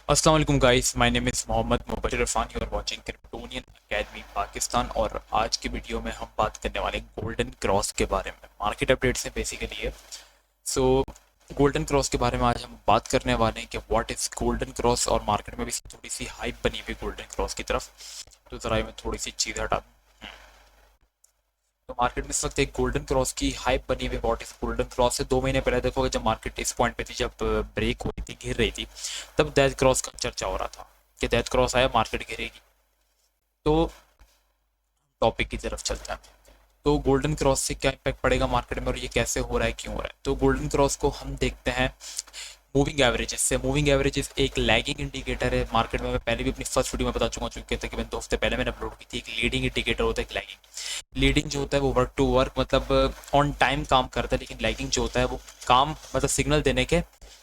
अस्सलाम वालेकुम guys, my name is Mohammad Mubashir Irfan. You are watching Kryptonian academy Pakistan. और आज की वीडियो में हम बात करने वाले हैं गोल्डन क्रॉस के बारे में। मार्केट अपडेट्स हैं बेसिकली ये। सो गोल्डन क्रॉस के बारे में आज हम बात करने वाले हैं कि व्हाट इज़ गोल्डन क्रॉस, और मार्केट में भी थोड़ी सी हाइप बनी हुई गोल्डन क्रॉस की तरफ। तो ज़रा मैं थोड़ी सी चीज़ें हटा दूँ। तो मार्केट में इस वक्त एक गोल्डन क्रॉस की हाइप बनी हुई। व्हाट इज गोल्डन क्रॉस से 2 महीने पहले देखोगे जब मार्केट इस पॉइंट पे थी, जब ब्रेक हो रही थी, गिर रही थी, तब डेथ क्रॉस का चर्चा हो रहा था कि डेथ क्रॉस आया, मार्केट गिरेगी। तो टॉपिक की तरफ चलते हैं। तो गोल्डन क्रॉस से क्या इम्पैक्ट पड़ेगा मार्केट में और ये कैसे हो रहा है, क्यों हो रहा है। तो गोल्डन क्रॉस को हम देखते हैं मूविंग एवरेजेस से। मूविंग एवरेजेस एक लैगिंग इंडिकेटर है मार्केट में। मैं पहले भी अपनी फर्स्ट वीडियो में बता चुके थे कि 2 हफ्ते पहले मैंने अपलोड की थी। एक लीडिंग इंडिकेटर होता है, एक लैगिंग। लीडिंग जो होता है वो वर्क टू वर्क मतलब ऑन टाइम काम करता है, लेकिन लैगिंग जो होता है वो काम मतलब सिग्नल देने के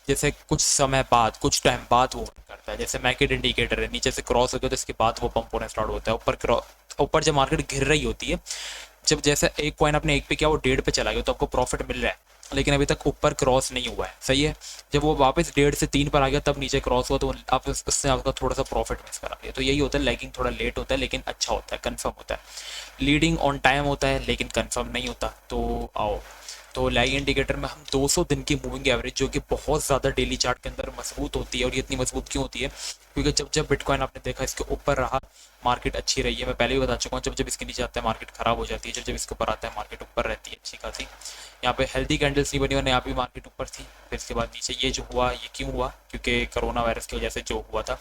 जैसे कुछ समय बाद, कुछ टाइम बाद वो work करता है। जैसे मैकेड इंडिकेटर है, नीचे से क्रॉस हो गया तो इसके बाद वो पंप होना स्टार्ट होता है। ऊपर जब मार्केट गिर रही होती है, जब जैसे एक कॉइन आपने एक पे किया वो 1.5 पे चला गया तो आपको प्रॉफिट मिल रहा है, लेकिन अभी तक ऊपर क्रॉस नहीं हुआ है। सही है। जब वो वापस 1.5 से 3 पर आ गया तब नीचे क्रॉस हुआ तो आप उससे आपका थोड़ा सा प्रॉफिट मिस करा दिया। तो यही होता है, लैगिंग थोड़ा लेट होता है लेकिन अच्छा होता है, कंफर्म होता है। लीडिंग ऑन टाइम होता है लेकिन कंफर्म नहीं होता। तो आओ, तो लैग इंडिकेटर में हम 200 दिन की मूविंग एवरेज, जो कि बहुत ज़्यादा डेली चार्ट के अंदर मजबूत होती है। और ये इतनी मजबूत क्यों होती है? क्योंकि जब जब बिटकॉइन आपने देखा इसके ऊपर रहा, मार्केट अच्छी रही है। मैं पहले भी बता चुका हूँ, जब जब इसके नीचे आता है मार्केट खराब हो जाती है, जब जब इसके ऊपर आता है मार्केट ऊपर रहती है अच्छी खासी। यहाँ पे हेल्दी कैंडल्स नहीं बनी और यहाँ पे मार्केट ऊपर थी। फिर इसके बाद नीचे ये जो हुआ, ये क्यों हुआ? क्योंकि कोरोना वायरस की वजह से जो हुआ था,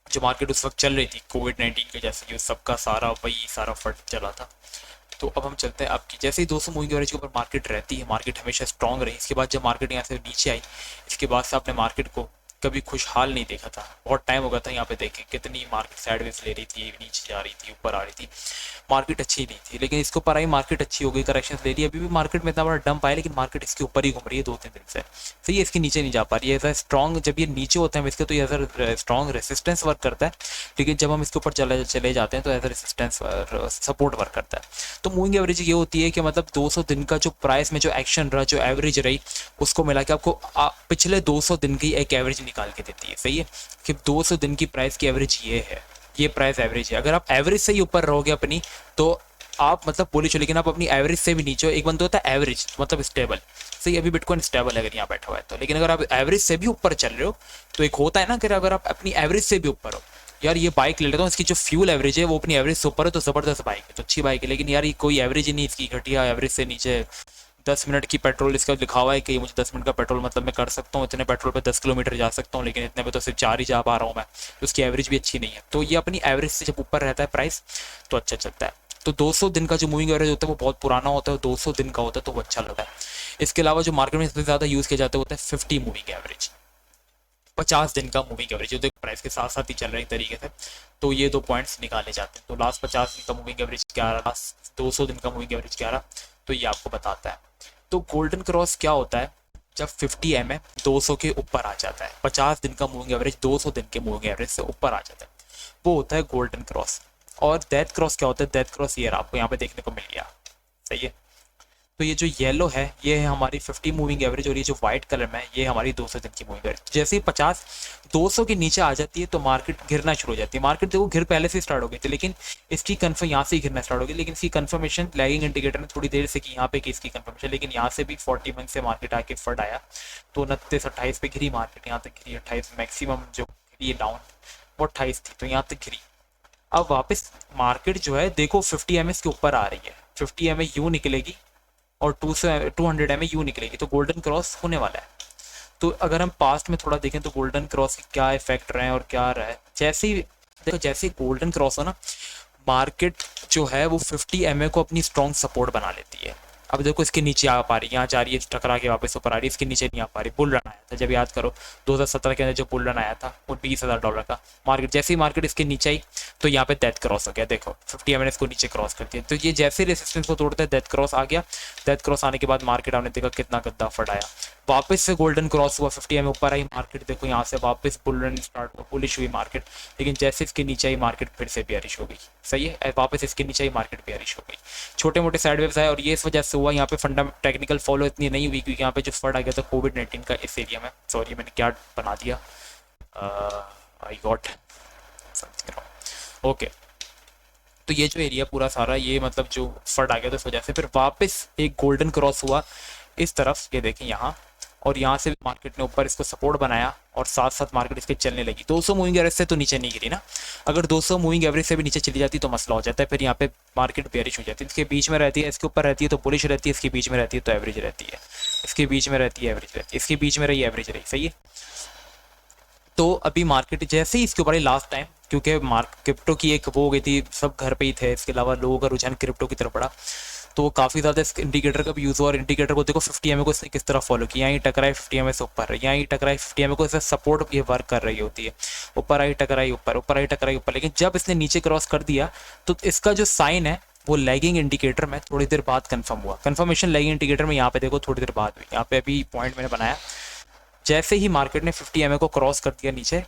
जो मार्केट उस वक्त चल रही थी कोविड-19 की वजह से, ये सबका सारा वही सारा फट चला था। तो अब हम चलते हैं आपकी, जैसे ही 200 मूविंग एवरेज के ऊपर मार्केट रहती है, मार्केट हमेशा स्ट्रांग रही। इसके बाद जब मार्केट यहाँ से नीचे आई, इसके बाद से आपने मार्केट को कभी खुशहाल नहीं देखा था। बहुत टाइम हो गया था यहाँ पे देखें कितनी मार्केट साइडवेज ले रही थी, नीचे जा रही थी, ऊपर आ रही थी, मार्केट अच्छी नहीं थी। लेकिन इसके ऊपर आई, मार्केट अच्छी हो गई, करेक्शन ले रही है। अभी भी मार्केट में इतना बड़ा डंप आया लेकिन मार्केट इसके ऊपर ही घूम रही है 2-3 दिन से। सही है, इसके नीचे नहीं जा पा रही है। ऐसा स्ट्रॉन्ग जब ये नीचे होते हैं इसके, तो ये एज स्ट्रॉन्ग रेसिस्टेंस वर्क करता है। लेकिन जब हम इसके ऊपर चले चले जाते हैं तो एज रेसिस्टेंस सपोर्ट वर्क करता है। तो मूविंग एवरेज ये होती है कि मतलब 200 दिन का जो प्राइस में जो एक्शन रहा, जो एवरेज रही, उसको मिला के आपको पिछले 200 दिन की एक एवरेज निकाल के देती है। सही है, कि 200 दिन की प्राइस की एवरेज ये है, ये प्राइस एवरेज है। अगर आप एवरेज से ही ऊपर रहोगे अपनी, तो आप मतलब बोलिए, लेकिन आप अपनी एवरेज से भी नीचे हो। एक बंदा होता है एवरेज मतलब स्टेबल। सही, अभी बिटकॉइन स्टेबल है अगर यहाँ बैठा हुआ है तो। लेकिन अगर आप एवरेज से भी ऊपर चल रहे हो, तो एक होता है ना कि अगर आप अपनी एवरेज से भी ऊपर हो, यार ये बाइक ले लेता हूँ, इसकी जो फ्यूल एवरेज है वो अपनी एवरेज से ऊपर है, तो जबरदस्त बाइक है, तो अच्छी बाइक है। लेकिन यार ये कोई एवरेज ही नहीं इसकी, घटिया एवरेज से नीचे। 10 मिनट की पेट्रोल इसका लिखा हुआ है कि मुझे 10 मिनट का पेट्रोल मतलब मैं कर सकता हूँ, इतने पेट्रोल पे 10 किलोमीटर जा सकता हूँ, लेकिन इतने पे तो सिर्फ 4 ही जा पा रहा हूँ मैं। तो उसकी एवरेज भी अच्छी नहीं है। तो ये अपनी एवरेज से जब ऊपर रहता है प्राइस तो अच्छा चलता है। तो 200 दिन का जो मूविंग एवरेज होता है वो बहुत पुराना होता है, 200 दिन का होता है तो वो अच्छा लगता है। इसके अलावा जो मार्केट में सबसे ज़्यादा यूज़ किया जाता है होता है 50 मूविंग एवरेज, 50 दिन का मूविंग एवरेज, जो तो प्राइस के साथ साथ ही चल रहे हैं तरीके से। तो ये 2 पॉइंट्स निकाले जाते हैं। तो लास्ट 50 दिन का मूविंग एवरेज क्या रहा, लास्ट 200 दिन का मूविंग एवरेज क्या रहा, तो ये आपको बताता है। तो गोल्डन क्रॉस क्या होता है? जब 50 एम 200 के ऊपर आ जाता है, 50 दिन का मूविंग एवरेज 200 दिन के मूविंग एवरेज से ऊपर आ जाता है, वो होता है गोल्डन क्रॉस। और डेथ क्रॉस क्या होता है? डेथ क्रॉस ये आपको यहाँ पे देखने को मिल गया। सही है। तो ये जो येलो है ये है हमारी 50 मूविंग एवरेज, और ये जो व्हाइट कलर में है ये हमारी 200 दिन की मूविंग एवरेज। जैसे ही 50 200 के नीचे आ जाती है तो मार्केट गिरना शुरू हो जाती है। मार्केट देखो गिर पहले से स्टार्ट हो गई थी, लेकिन इसकी कन्फर्म यहाँ से ही गिरना स्टार्ट हो गई। लेकिन इसकी कन्फर्मेशन लैगिंग इंडिकेटर ने थोड़ी देर से की यहाँ पे की इसकी कन्फर्मेशन, लेकिन यहाँ से भी 41 से मार्केट आके फट आया तो 29-28 पे गिरी मार्केट, यहाँ तक गिरी 28, मैक्सिमम जो गिरी डाउन वो 28 थी, तो यहाँ तक गिरी। अब वापस मार्केट जो है देखो 50 एम के ऊपर आ रही है, 50 एम यूँ निकलेगी और 200 एम यू निकलेगी, तो गोल्डन क्रॉस होने वाला है। तो अगर हम पास्ट में थोड़ा देखें तो गोल्डन क्रॉस के क्या इफेक्ट रहे हैं और क्या रहा है। जैसे ही देखो, जैसे ही गोल्डन क्रॉस हो ना, मार्केट जो है वो 50 एम को अपनी स्ट्रॉन्ग सपोर्ट बना लेती है। अब देखो इसके नीचे आ पा रही है, यहाँ जा रही है, टकरा के वापस ऊपर आ रही है, इसके नीचे नहीं आ पा रही। बुल रन आया था, जब याद करो 2017 के अंदर जो बुल रन आया था वो $20,000 का। मार्केट जैसे ही मार्केट इसके नीचे आई तो यहाँ पे डेथ क्रॉस हो गया। देखो 50 एम इसको नीचे क्रॉस करती है, तो ये जैसे रेसिस्टेंस को तोड़ता है डेथ क्रॉस आ गया। डेथ क्रॉस आने के बाद मार्केट आपने देखा कितना गद्दा फटाया, वापस से गोल्डन क्रॉस हुआ, 50 एम ऊपर आई मार्केट, देखो यहाँ से वापस बुल रन स्टार्ट हुआ, बुलिश हुई मार्केट। लेकिन जैसे इसके नीचे आई मार्केट फिर से बेयरिश हो गई। सही है, वापस इसके नीचे आई मार्केट बेयरिश हो गई, छोटे मोटे साइड वेव्स आए, और ये इस वजह से हुआ। यहाँ पे फंडा टेक्निकल फॉलो इतनी नहीं हुई क्योंकि यहाँ पे जो फंड आ गया था कोविड-19 का इस एरिया में। सॉरी मैंने क्या बना दिया, आई गॉट, समझ रहा हूँ। ओके, तो ये जो एरिया पूरा सारा ये मतलब जो फट आ गया तो इस वजह से फिर वापस एक गोल्डन क्रॉस हुआ इस तरफ, ये देखें यहाँ, और यहाँ से मार्केट ने ऊपर इसको सपोर्ट बनाया और साथ साथ मार्केट इसके चलने लगी। 200 मूविंग एवरेज से तो नीचे नहीं गिरी ना, अगर 200 मूविंग एवरेज से भी नीचे चली जाती तो मसला हो जाता है, फिर यहाँ पे मार्केट बेरिश हो जाती है। इसके बीच में रहती है, इसके ऊपर रहती है तो बुलिश रहती है, इसके बीच में रहती है तो एवरेज रहती है, इसके बीच में रहती है एवरेज रहती है, इसके बीच में रही एवरेज रही, सही है। तो अभी मार्केट जैसे ही इसके ऊपर ही लास्ट टाइम, क्योंकि क्रिप्टो की एक वो हो गई थी, सब घर पे ही थे, इसके अलावा लोगों का रुझान क्रिप्टो की तरफ बढ़ा, तो काफ़ी ज़्यादा इस इंडिकेटर का भी यूज़ हुआ। और इंडिकेटर को देखो 50 एमए को इसने किस तरह फॉलो किया, यहाँ ही टकराई 50 एमए से ऊपर, यहाँ ही टकराई 50 एमए को, इससे सपोर्ट ये वर्क कर रही होती है, ऊपर आई टकराई ऊपर, ऊपर आई टकराई ऊपर। लेकिन जब इसने नीचे क्रॉस कर दिया तो इसका जो साइन है वो लैगिंग इंडिकेटर में थोड़ी देर बाद कंफर्म हुआ। कंफर्मेशन लैगिंग इंडिकेटर में यहाँ पे देखो थोड़ी देर बाद हुई, यहाँ पे अभी पॉइंट मैंने बनाया, जैसे ही मार्केट ने 50 एमए को क्रॉस कर दिया नीचे,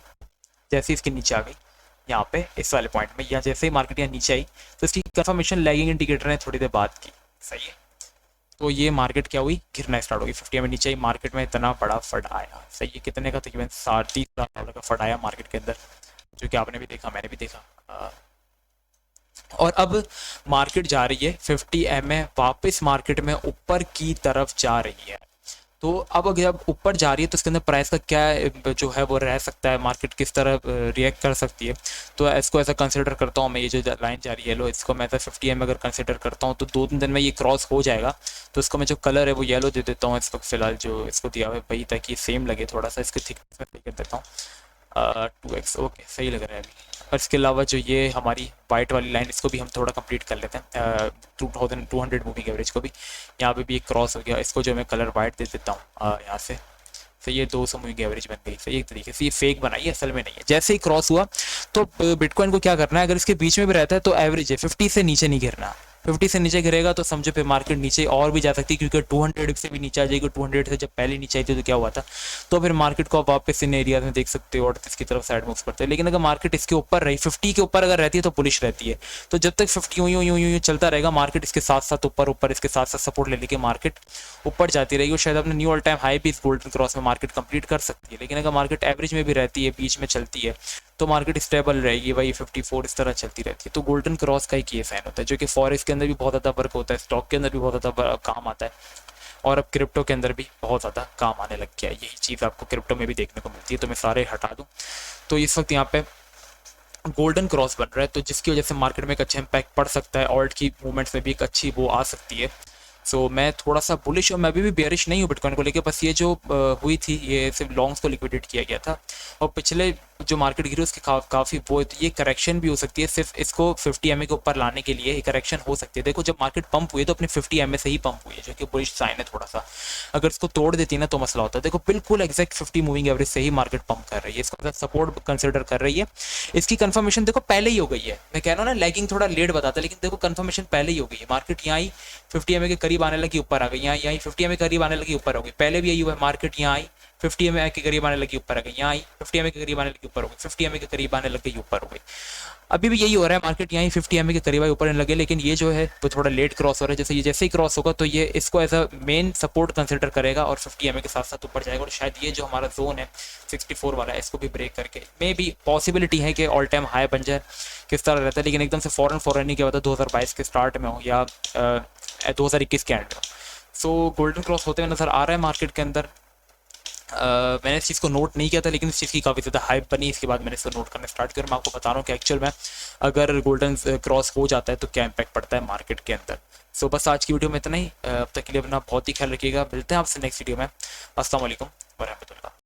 जैसे ही इसके नीचे आ गई यहाँ पे इस वाले पॉइंट में, या जैसे ही मार्केट यहाँ नीचे आई तो इसकी कंफर्मेशन लैगिंग इंडिकेटर ने थोड़ी देर बाद की, सही है। तो ये मार्केट क्या हुई, गिरना स्टार्ट हो गई। 50 में नीचे ही मार्केट में इतना बड़ा फट आया, सही है, कितने का, तकरीबन $30,000 का फट आया मार्केट के अंदर, जो कि आपने भी देखा, मैंने भी देखा। और अब मार्केट जा रही है 50 एम वापस मार्केट में ऊपर की तरफ जा रही है। तो अब अगर जब ऊपर जा रही है तो इसके अंदर प्राइस का क्या जो है वो रह सकता है, मार्केट किस तरह रिएक्ट कर सकती है। तो इसको ऐसा कंसिडर करता हूँ मैं, ये जो लाइन जा रही है येलो, इसको मैं ऐसा 50 एम अगर कंसिडर करता हूँ तो 2-3 दिन में ये क्रॉस हो जाएगा। तो इसको मैं जो कलर है वो येलो दे देता हूँ इस वक्त फिलहाल, जो इसको दिया हुआ है वही, ताकि सेम लगे, थोड़ा सा इसको थिकनेस में सही कर देता हूँ, 2x, ओके सही लग रहा है अभी। और इसके अलावा जो ये हमारी वाइट वाली लाइन, इसको भी हम थोड़ा कंप्लीट कर लेते हैं, 2200 मूविंग एवरेज को भी, यहाँ पे भी एक क्रॉस हो गया, इसको जो मैं कलर वाइट दे देता हूँ यहाँ से, तो ये 200 मूविंग एवरेज बन गई। सही, एक तरीके से ये फेक बनाई है, असल में नहीं है। जैसे ही क्रॉस हुआ तो बिटकॉइन को क्या करना है, अगर इसके बीच में भी रहता है तो एवरेज है, 50 से नीचे नहीं गिरना। 50 से नीचे गिरेगा तो समझो फिर मार्केट नीचे और भी जा सकती है, क्योंकि 200 से भी नीचे आ जाएगी। 200 से जब पहले नीचे आई थी तो क्या हुआ था, तो फिर मार्केट को आप वापस इन एरिया में देख सकते हो और इसकी तरफ साइड मूव्स करते हैं। लेकिन अगर मार्केट इसके ऊपर रही, 50 के ऊपर अगर रहती है तो बुलिश रहती है। तो जब तक 50 यूं चलता रहेगा, मार्केट इसके साथ साथ ऊपर इसके साथ साथ सपोर्ट ले लेके मार्केट ऊपर जाती रहेगी, और शायद अपने न्यू ऑल टाइम हाई भी इस गोल्डन क्रॉस में मार्केट कंप्लीट कर सकती है। लेकिन अगर मार्केट एवरेज में भी रहती है, बीच में चलती है, तो मार्केट स्टेबल रहेगी, वही 54 इस तरह चलती रहती है। तो गोल्डन क्रॉस का एक ये साइन होता है, जो कि फॉरेक्स के अंदर भी बहुत ज़्यादा वर्क होता है, स्टॉक के अंदर भी बहुत ज़्यादा काम आता है, और अब क्रिप्टो के अंदर भी बहुत ज़्यादा काम आने लग गया है। यही चीज़ आपको क्रिप्टो में भी देखने को मिलती है। तो मैं सारे हटा दूँ तो इस वक्त यहाँ पे गोल्डन क्रॉस बन रहा है, तो जिसकी वजह से मार्केट में एक अच्छा इम्पैक्ट पड़ सकता है, ऑल्ट की मूवमेंट्स में भी एक अच्छी वो आ सकती है। सो मैं थोड़ा सा बुलिश, और मैं अभी भी बेयरिश नहीं हूँ बिटकॉइन को लेकर, बस ये जो हुई थी ये सिर्फ लॉन्ग्स को लिक्विडेट किया गया था, और पिछले जो मार्केट गिरी उसके काफ़ी वो, तो ये करेक्शन भी हो सकती है, सिर्फ इसको 50 एमए के ऊपर लाने के लिए करेक्शन हो सकती है। देखो जब मार्केट पंप हुई है तो अपने 50 एमए से ही पंप हुई है, जो कि बुलिश साइन है थोड़ा सा। अगर इसको तोड़ देती है ना तो मसला होता है। देखो बिल्कुल एग्जैक्ट 50 मूविंग एवरेज से ही मार्केट पंप कर रही है, इसको सपोर्ट कंसिडर कर रही है। इसकी कंफर्मेशन देखो पहले ही हो गई है, मैं कह रहा हूँ ना लैगिंग थोड़ा लेट बताता है, लेकिन देखो कंफर्मेशन पहले ही हो गई है। मार्केट यहाँ ही 50 एमए के करीब आने लगी, ऊपर आ गई, यहाँ 50 एमए के करीब आने लगी, ऊपर हो गई। पहले भी यही हुआ है, मार्केट यहाँ आई 50 एमए के करीब आने लगी, ऊपर आ गई, यहाँ आई 50 एमए के करीब आने लगी, ऊपर हो गई, 50 एमए के करीब आने लगी, ऊपर हो गई। अभी भी यही हो रहा है, मार्केट यहाँ 50 एमए के करीब आई, ऊपर आने लगे, लेकिन ये जो है वो थोड़ा लेट क्रॉस हो रहा है। जैसे ये जैसे ही क्रॉस होगा तो ये इसको as a main support consider करेगा और 50 एमए के साथ साथ ऊपर जाएगा, और शायद ये जो हमारा जोन है 64 वाला है इसको भी ब्रेक करके मे भी पॉसिबिलिटी है कि ऑल टाइम हाई बन जाए। किस तरह रहता है, लेकिन एकदम से फॉरन नहीं किया होता, 2022 के स्टार्ट में हो या 2021 के एंड में। सो गोल्डन क्रॉस होते हुए नजर आ रहा है मार्केट के अंदर। मैंने इस चीज़ को नोट नहीं किया था, लेकिन इस चीज़ की काफ़ी ज़्यादा हाइप बनी, इसके बाद मैंने इसको नोट करना स्टार्ट किया। मैं आपको बता रहा हूँ कि एक्चुअल में अगर गोल्डन क्रॉस हो जाता है तो क्या इम्पैक्ट पड़ता है मार्केट के अंदर। सो बस आज की वीडियो में इतना ही। अब तक के लिए अपना बहुत ही ख्याल रखिएगा, मिलते हैं आपसे नेक्स्ट वीडियो में। अस्सलाम वालेकुम व रहमतुल्लाह।